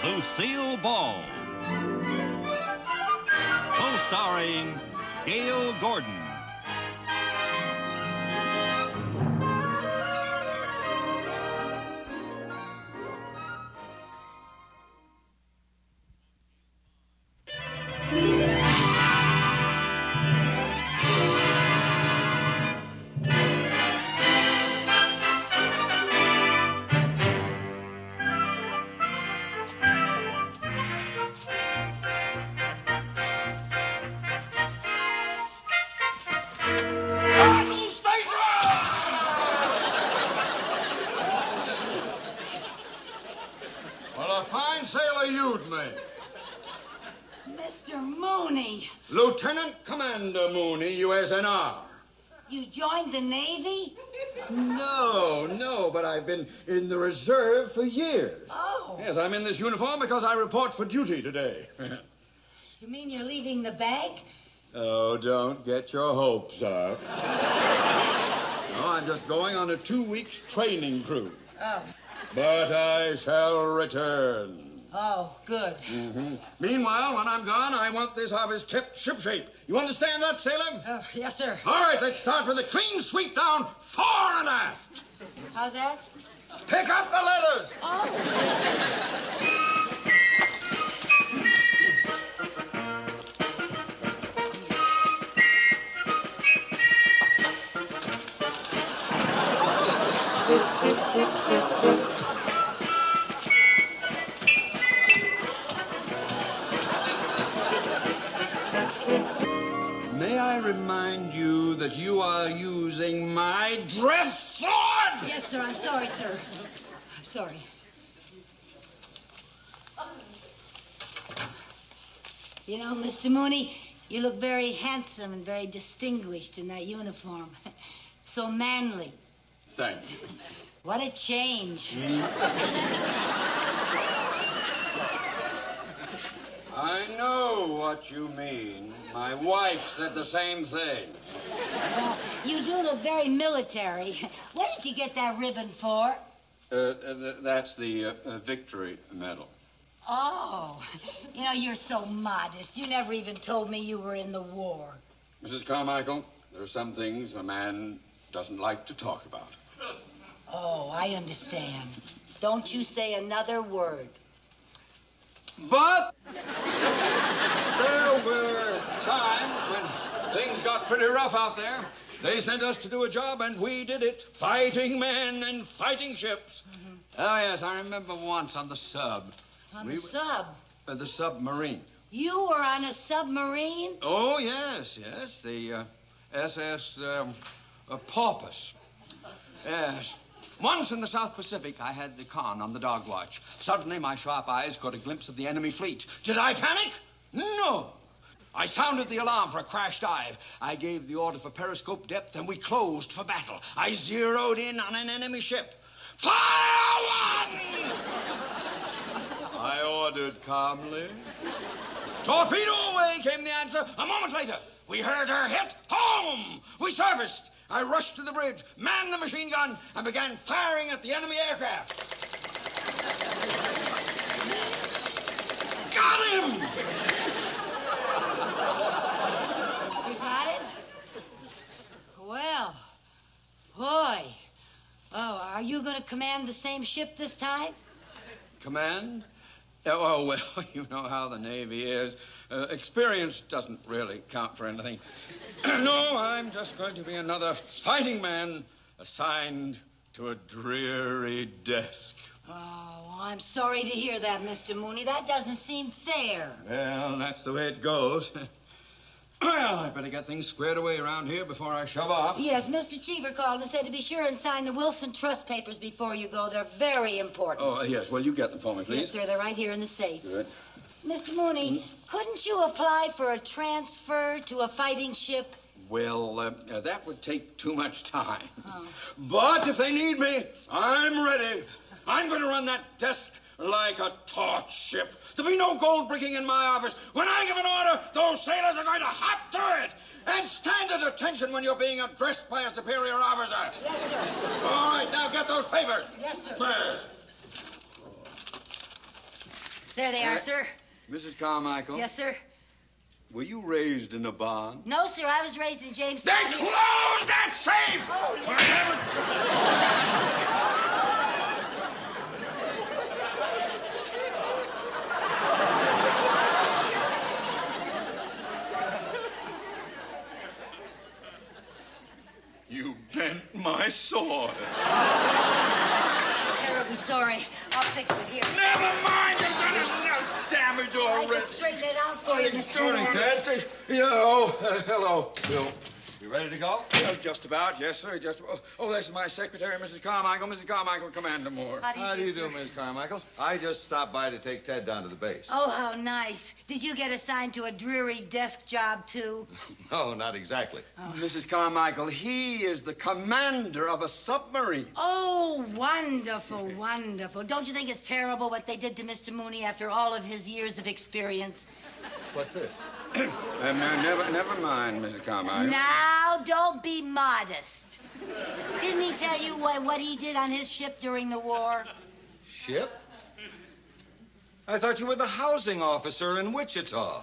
lucilleball. Co-starring Gail Gordon. Mr. Mooney. Lieutenant Commander Mooney, USNR. You joined the Navy? No, but I've been in the reserve for years. Oh. Yes, I'm in this uniform because I report for duty today. You mean you're leaving the bank? Oh, don't get your hopes up. No, I'm just going on a 2-week training cruise. Oh. But I shall return. Oh, good. Mm-hmm. Meanwhile, when I'm gone, I want this office kept shipshape. You understand that, sailor? Yes, sir. All right, let's start with a clean sweep down fore and aft. How's that? Pick up the letters. Oh. May I remind you that you are using my dress sword? Yes, sir. I'm sorry, sir. I'm sorry. You know, Mr. Mooney, you look very handsome and very distinguished in that uniform. So manly. Thank you. What a change. I know what you mean. My wife said the same thing. You do look very military. Where did you get that ribbon for? That's the Victory Medal. Oh, you know, you're so modest. You never even told me you were in the war. Mrs. Carmichael, there are some things a man doesn't like to talk about. Oh, I understand. Don't you say another word. But there were times when things got pretty rough out there. They sent us to do a job, and we did it. Fighting men and fighting ships. Mm-hmm. Oh, yes, I remember once on the sub. On the sub? The submarine. You were on a submarine? Oh, yes. The SS Porpoise. Yes. Once in the South Pacific, I had the con on the dog watch. Suddenly, my sharp eyes caught a glimpse of the enemy fleet. Did I panic? No. I sounded the alarm for a crash dive. I gave the order for periscope depth, and we closed for battle. I zeroed in on an enemy ship. Fire one! I ordered calmly. Torpedo away, came the answer. A moment later, we heard her hit home. We surfaced. I rushed to the bridge, manned the machine gun, and began firing at the enemy aircraft. Got him! You got it? Well, boy. Oh, are you going to command the same ship this time? Command? Oh, well, you know how the Navy is. Experience doesn't really count for anything. No, I'm just going to be another fighting man assigned to a dreary desk. Oh, I'm sorry to hear that, Mr. Mooney. That doesn't seem fair. Well, that's the way it goes. Well, I'd better get things squared away around here before I shove off. Yes, Mr. Cheever called and said to be sure and sign the Wilson Trust papers before you go. They're very important. Oh, yes. Well, you get them for me, please. Yes, sir. They're right here in the safe. Good. Mr. Mooney, couldn't you apply for a transfer to a fighting ship? Well, that would take too much time. Oh. But if they need me, I'm ready. I'm going to run that desk like a taut ship. There'll be no gold bricking in my office. When I give an order, those sailors are going to hop to it. And stand at attention when you're being addressed by a superior officer. Yes, sir. All right, now get those papers. Yes, sir. Yes. There they are, sir. Mrs. Carmichael? Yes, sir. Were you raised in a barn? No, sir, I was raised in Jamestown. Then close that safe! Oh, yeah. You bent my sword. Terribly sorry. I'll fix it here. Never mind, you've done enough damage I already. can straighten it out for you, Mr. Morning, Mooney. Ted. Hello, Bill. You ready to go? Just about, yes, sir. This is my secretary, Mrs. Carmichael. Mrs. Carmichael, Commander Moore. How do you do, Miss Carmichael? I just stopped by to take Ted down to the base. Oh, how nice. Did you get assigned to a dreary desk job, too? No, not exactly. Oh. Mrs. Carmichael, he is the commander of a submarine. Oh, wonderful, wonderful. Don't you think it's terrible what they did to Mr. Mooney after all of his years of experience? What's this? Never mind, Mrs. Carmichael. Now, don't be modest. Didn't he tell you what he did on his ship during the war? Ship? I thought you were the housing officer in Wichita.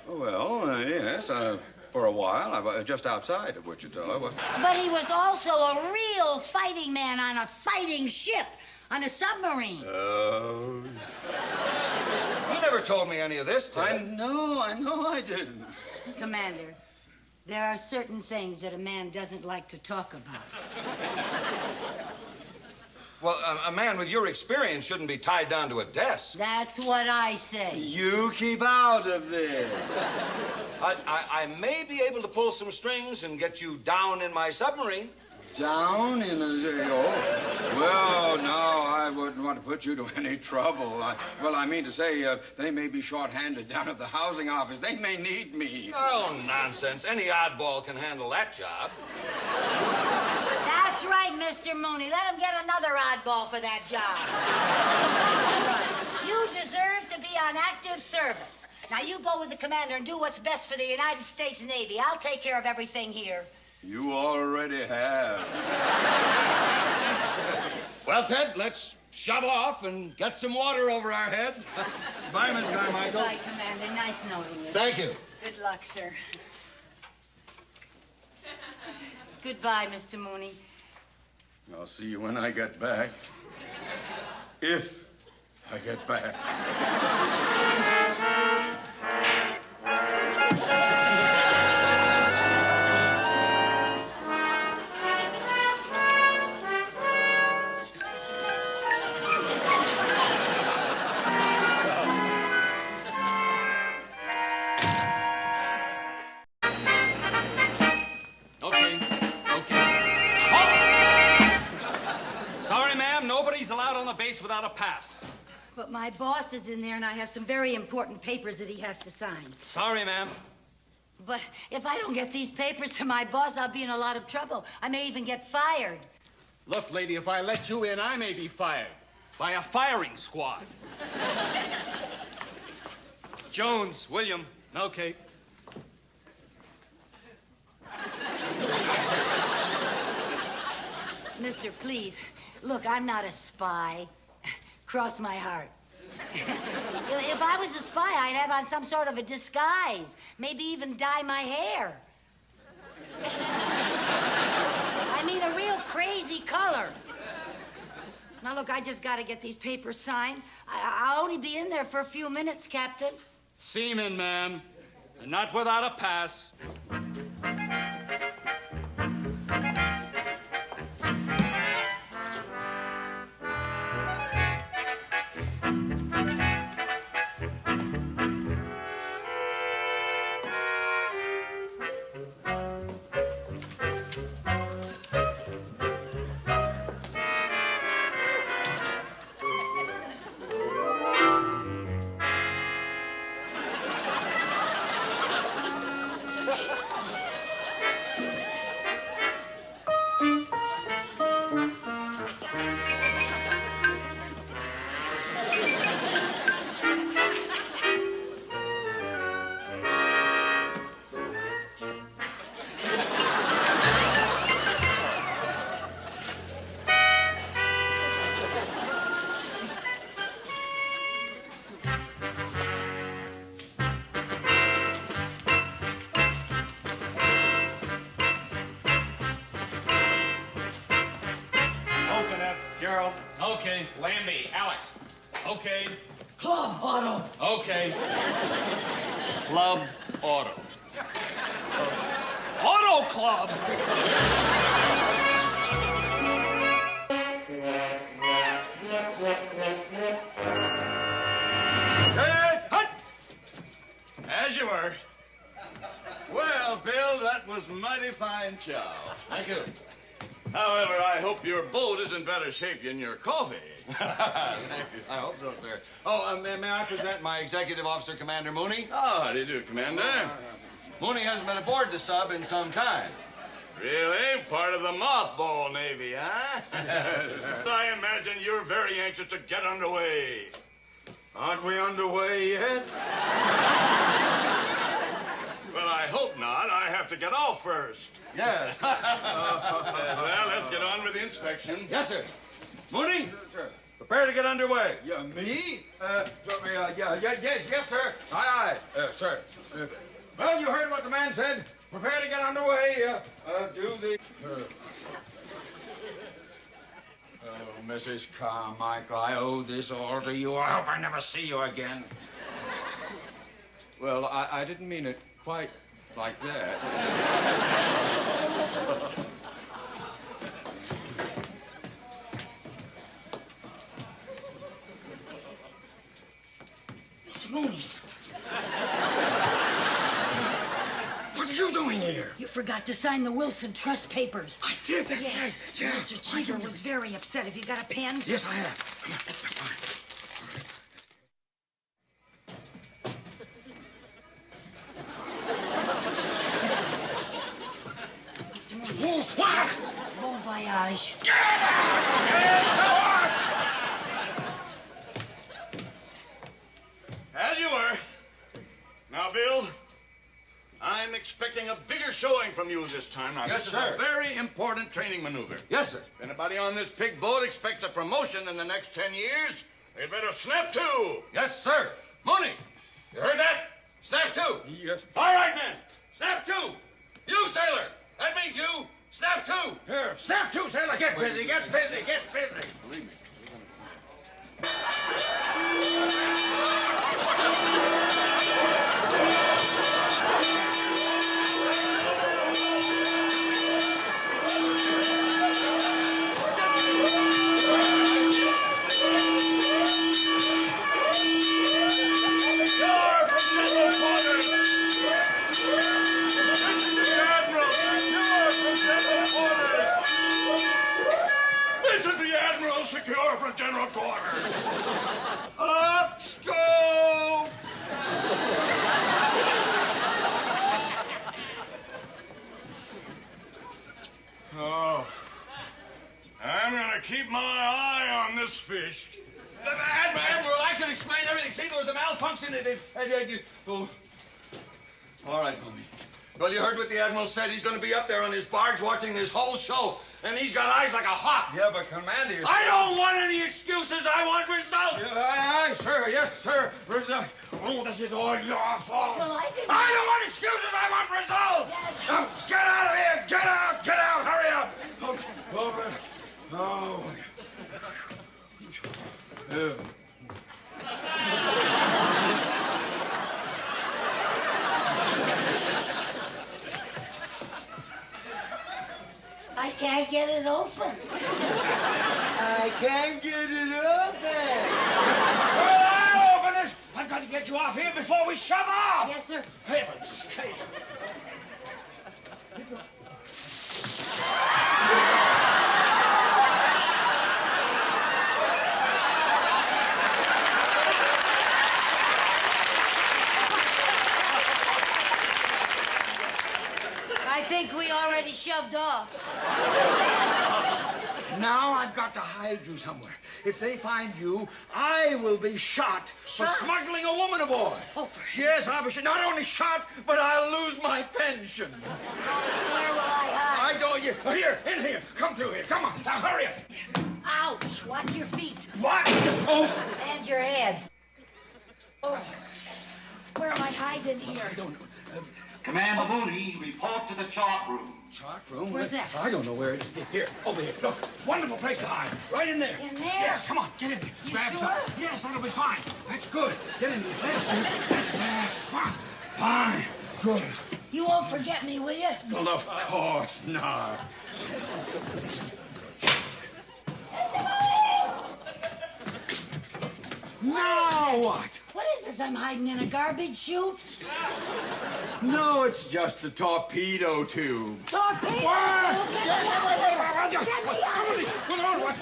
Well, yes, for a while. I was just outside of Wichita. But he was also a real fighting man on a fighting ship, on a submarine. Oh. You never told me any of this, Ted. I know I didn't. Commander, there are certain things that a man doesn't like to talk about. Well, a man with your experience shouldn't be tied down to a desk. That's what I say. You keep out of this. I may be able to pull some strings and get you down in my submarine. Down in a... Oh. Well, no, I wouldn't want to put you to any trouble. I mean to say, they may be short-handed down at the housing office. They may need me. Oh, nonsense. Any oddball can handle that job. That's right, Mr. Mooney. Let him get another oddball for that job. You deserve to be on active service. Now, you go with the commander and do what's best for the United States Navy. I'll take care of everything here. You already have. Well, Ted, let's shove off and get some water over our heads. Bye, Miss Carmichael. Goodbye, Commander. Nice knowing you. Thank you. Good luck, sir. Goodbye, Mr. Mooney. I'll see you when I get back. If I get back. Without a pass. But my boss is in there, and I have some very important papers that he has to sign. Sorry, ma'am. But if I don't get these papers to my boss, I'll be in a lot of trouble. I may even get fired. Look, lady, if I let you in, I may be fired. By a firing squad. Jones, William. Okay. Mister, please. Look, I'm not a spy. Cross my heart. If I was a spy, I'd have on some sort of a disguise. Maybe even dye my hair. I mean, a real crazy color. Now, look, I just got to get these papers signed. I'll only be in there for a few minutes, Captain. Seaman, ma'am. And not without a pass. Okay. Lambie, Alec. Okay. Club Auto. Okay. Club Auto. Auto Club. As you were. Well, Bill, that was mighty fine chow. Thank you. However, I hope your boat is in better shape than your coffee. Thank you. I hope so, sir. Oh, may I present my executive officer, Commander Mooney? Oh, how do you do, Commander? Mooney hasn't been aboard the sub in some time. Really? Part of the mothball Navy, huh? I imagine you're very anxious to get underway. Aren't we underway yet? Well, I hope not. I have to get off first. Yes. Well, let's get on with the inspection. Yes, sir. Mooney? Sir. Prepare to get underway. Yeah, me? Yes, sir. Aye, sir. Well, you heard what the man said. Prepare to get underway. Do the... Oh, Mrs. Carmichael, I owe this all to you. I hope I never see you again. Well, I didn't mean it quite like that. Mr. Mooney, What are you doing here? you forgot to sign the Wilson Trust papers. I did. Yes. Yeah. Mr. Cheatham was very upset. Have you got a pen? Yes, I have. Mr. Mooney. What? Bon voyage. As you were. Now, Bill, I'm expecting a bigger showing from you this time. Now, Yes, this sir. is a very important training maneuver. Yes, sir. If anybody on this pig boat expects a promotion in the next 10 years, they'd better snap to. Yes, sir. Mooney, you heard that? Snap to. Yes. All right, men. Snap to. You, sailor. That means you. Snap to. Here, snap to, sailor. Get busy, get busy, get busy. Believe me. Secure from general quarters. Up, scope! Oh, I'm gonna keep my eye on this fish. Admiral, I can explain everything. See, there was a malfunction. Oh. All right, Mooney. Well, you heard what the Admiral said. He's going to be up there on his barge watching this whole show. And he's got eyes like a hawk. Yeah, but Commander... I don't want any excuses. I want results. Aye, sir. Yes, sir. Result. Oh, this is all your fault. Well, I didn't... I don't want excuses. I want results. Yes. Now, get out of here. Get out. Get out. Hurry up. I can't get it open. I can't get it open. Well, I'll open it. I've got to get you off here before we shove off. Yes, sir. Heaven's sake. I think we already shoved off. Now I've got to hide you somewhere. If they find you, I will be shot for Shot? smuggling a woman aboard. Oh, for Yes, I'll be not only shot, but I'll lose my pension. where will I hide? I don't... Here, in here. Come through here. Come on. Now, hurry up. Ouch! Watch your feet. What? Oh. And your head. Oh. Where am I hiding here? I don't know. Commander Mooney, report to the chart room. Chart room? Where's that? I don't know where it is. Here, over here. Look, wonderful place to hide. Right in there. In there? Yes, come on, get in there. You Grab sure? some. Yes, that'll be fine. That's good. Get in there. That's good. That's fine. Fine. Good. You won't forget me, will you? Well, of course not. Now what? What is this? I'm hiding in a garbage chute? No, it's just a torpedo tube. Torpedo! What? Get me out of here! Come on, what?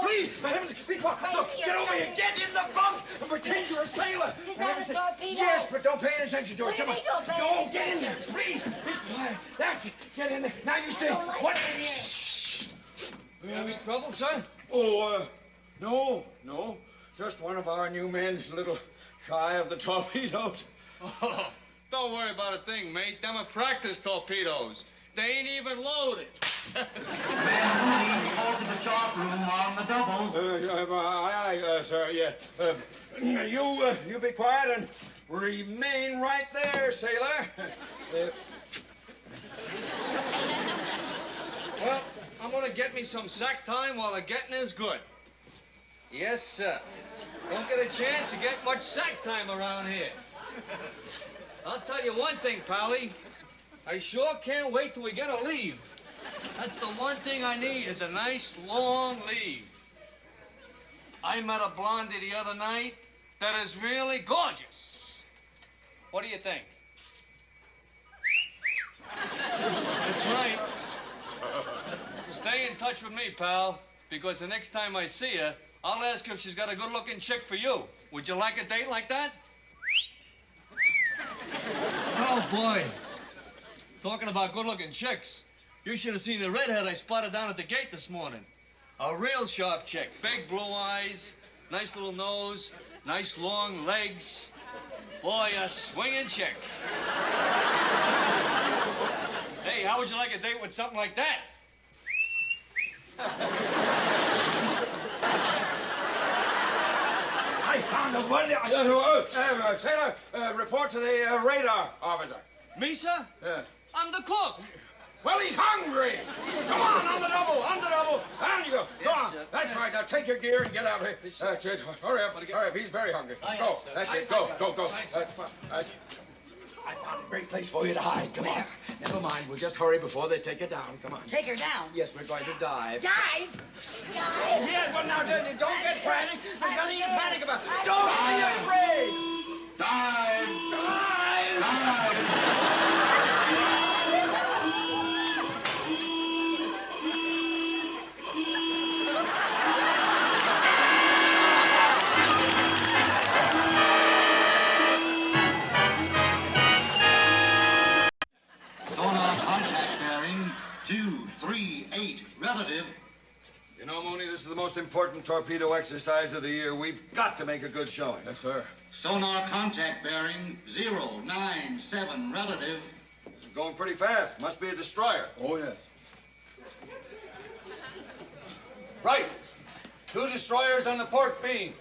Please, for heaven's sake, be quiet. Look, get over here. Get in the bunk and pretend you're a sailor. Is that a torpedo? Yes, but don't pay any attention to it. What do you Come on. mean don't pay Go, any get in there. Please, be quiet. That's it. Get in there. Now you stay. don't like What? it in here. Shh. You having trouble, sir? Oh, no. Just one of our new men's a little shy of the torpedoes. Oh, don't worry about a thing, mate. Them are practice torpedoes. They ain't even loaded. Commander Mooney, report to the chart room on the double. Aye, sir, yeah. You be quiet and remain right there, sailor. Well, I'm gonna get me some sack time while the getting is good. Yes, sir. Don't get a chance to get much sack time around here. I'll tell you one thing, Pally. I sure can't wait till we get a leave. That's the one thing I need is a nice long leave. I met a blondie the other night that is really gorgeous. What do you think? That's right. Stay in touch with me, pal, because the next time I see her, I'll ask her if she's got a good-looking chick for you. Would you like a date like that? Oh, boy. Talking about good-looking chicks, you should have seen the redhead I spotted down at the gate this morning. A real sharp chick. Big blue eyes, nice little nose, nice long legs. Boy, a swinging chick. Hey, how would you like a date with something like that? I found a one. Sailor, report to the radar officer. Me, sir? Yeah. I'm the cook. Well, he's hungry. Come on the double. Down you go. Go on. That's right. Now take your gear and get out of here. That's it. Hurry up. He's very hungry. Go. That's it. Go. That's fine. I found a great place for you to hide. Come on. Never mind. We'll just hurry before they take you down. Come on. Take her down. Yes, we're going to dive. Dive? Yeah, well, now, don't get frantic. There's nothing to panic about. Don't be afraid. Dive! Sonar contact bearing 238 relative. You know, Mooney, this is the most important torpedo exercise of the year. We've got to make a good showing. Yes, sir. Sonar contact bearing 097 relative. This is going pretty fast. Must be a destroyer. Oh, yes. Right. 2 destroyers on the port beam.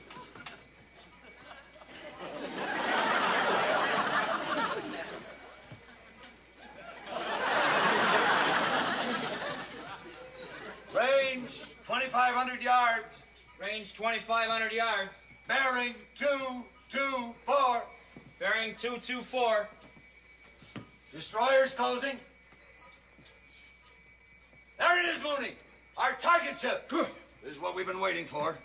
Range 2,500 yards. Range 2,500 yards. Bearing 224. Bearing 224. Destroyers closing. There it is, Mooney. Our target ship. Good. This is what we've been waiting for.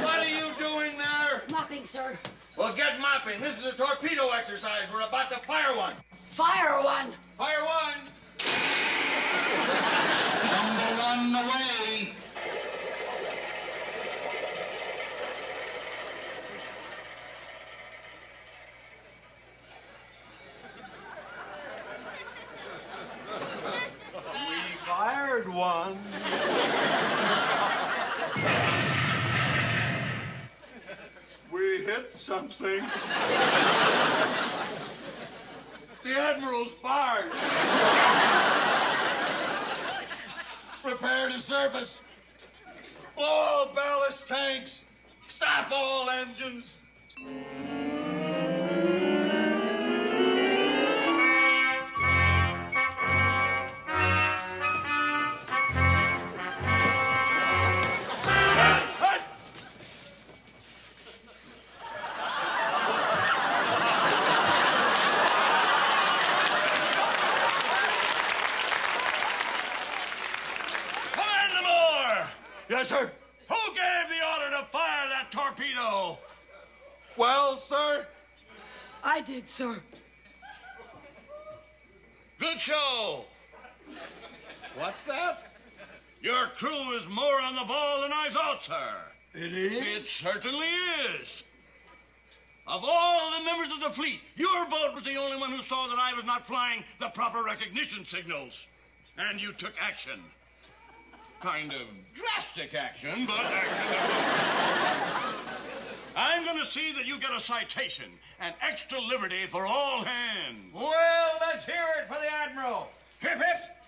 What are you doing there? Nothing, sir. Well, get mopping. This is a torpedo exercise. We're about to fire one. Fire one. Fire one. Number one away. We fired one. We hit something. The Admiral's barge. Prepare to surface. Blow all ballast tanks. Stop all engines. Yes, sir. Who gave the order to fire that torpedo? Well, sir? I did, sir. Good show. What's that? Your crew is more on the ball than I thought, sir. It is? It certainly is. Of all the members of the fleet, your boat was the only one who saw that I was not flying the proper recognition signals. And you took action. Kind of drastic action, but action. I'm going to see that you get a citation, an extra liberty for all hands. Well, let's hear it for the Admiral. Hip, hip.